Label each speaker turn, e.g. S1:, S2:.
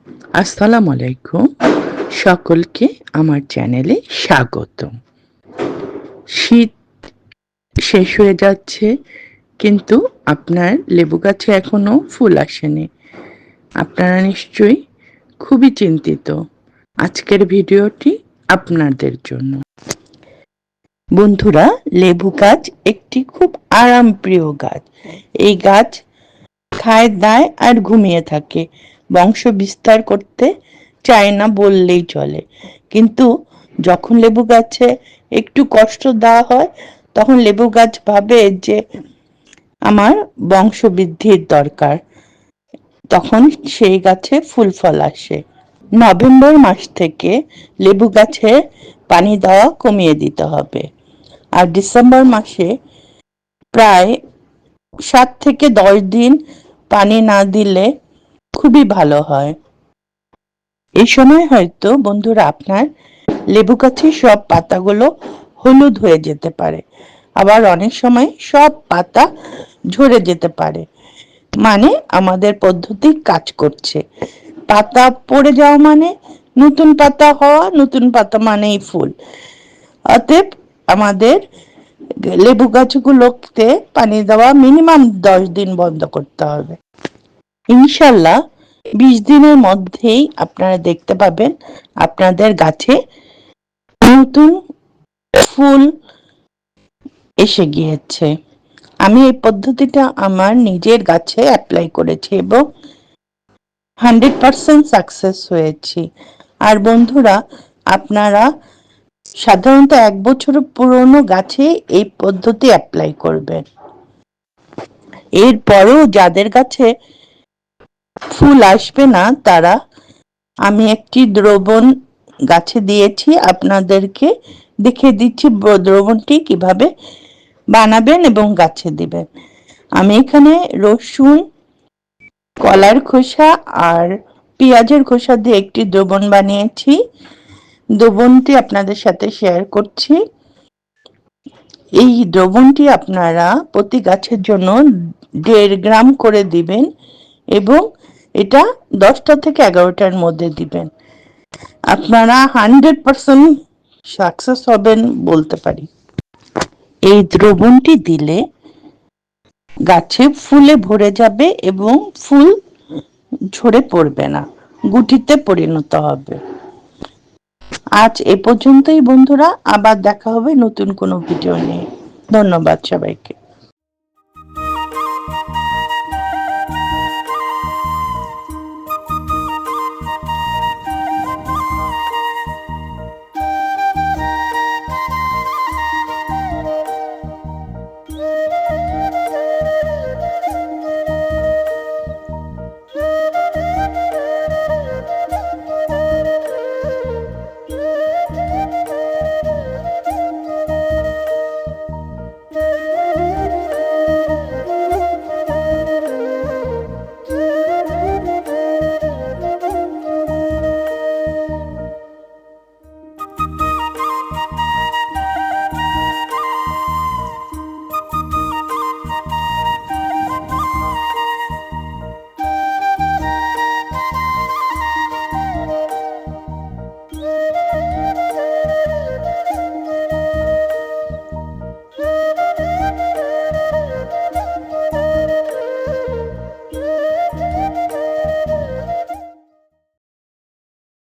S1: আসসালামু আলাইকুম। সকলকে আমার চ্যানেলে স্বাগতম। শীত শেষ হয়ে যাচ্ছে, কিন্তু আপনার লেবু গাছে এখনো ফুল আসেনি। আপনারা নিশ্চয়ই খুবই চিন্তিত। আজকের ভিডিওটি আপনাদের জন্য। বন্ধুরা, লেবু গাছ একটি খুব আরামপ্রিয় গাছ। এই গাছ খায়, দায় আর ঘুমিয়ে থাকে। বংশ বিস্তার করতে চায় না বললেই চলে। কিন্তু যখন লেবু গাছে একটু কষ্ট দেওয়া হয়, তখন লেবু গাছ ভাবে যে আমার বংশ বৃদ্ধির দরকার। তখন সেই গাছে ফুল ফল আসে। নভেম্বর মাস থেকে লেবু গাছে পানি দেওয়া কমিয়ে দিতে হবে। আর ডিসেম্বর মাসে প্রায় 7 থেকে 10 দিন পানি না দিলে খুবই ভালো হয়। এই সময় হয়তো বন্ধুরা আপনার লেবু গাছের সব পাতাগুলো হলুদ হয়ে যেতে পারে, আবার অনেক সময় সব পাতা ঝরে যেতে পারে। মানে আমাদের পদ্ধতি কাজ করছে। পাতা পড়ে যাওয়া মানে নতুন পাতা হওয়া, নতুন পাতা মানেই ফুল। অতএব আমাদের লেবু গাছগুলোতে পানি দেওয়া মিনিমাম 10 দিন বন্ধ করতে হবে। ইনশাল্লাহ 20 দিনের মধ্যেই আপনারা দেখতে পাবেন আপনাদের গাছে নতুন ফুল এসে গিয়েছে। আমি এই পদ্ধতিটা আমার নিজের গাছে অ্যাপ্লাই করেছি এবং 100% সাকসেস হয়েছি। আর বন্ধুরা, আপনারা সাধারণত 1 বছর পুরনো গাছে এই পদ্ধতি অ্যাপ্লাই করবেন। এরপরেও যাদের গাছে ফুল আসবে না, তারা আমি একটি দ্রবণ গাছে দিয়েছি, আপনাদেরকে দেখিয়ে দিচ্ছি দ্রবণটি কিভাবে বানাবেন এবং গাছে দিবেন। আমি এখানে রসুন, কলার খোসা আর পেঁয়াজের খোসা দিয়ে একটি দ্রবণ বানিয়েছি। দ্রবণটি আপনাদের সাথে শেয়ার করছি। এই দ্রবণটি আপনারা প্রতি গাছের জন্য 1.5 গ্রাম করে দিবেন এবং এটা 10টা থেকে 11টার মধ্যে দিবেন। আপনারা 100% সাকসেস হবেন বলতে পারি। এই দ্রবণটি দিলে গাছে ফুলে ভরে যাবে এবং ফুল ঝরে পড়বে না, গুটিতে পরিণত হবে। আজ এ পর্যন্তই বন্ধুরা, আবার দেখা হবে নতুন কোনো ভিডিও নিয়ে। ধন্যবাদ সবাইকে।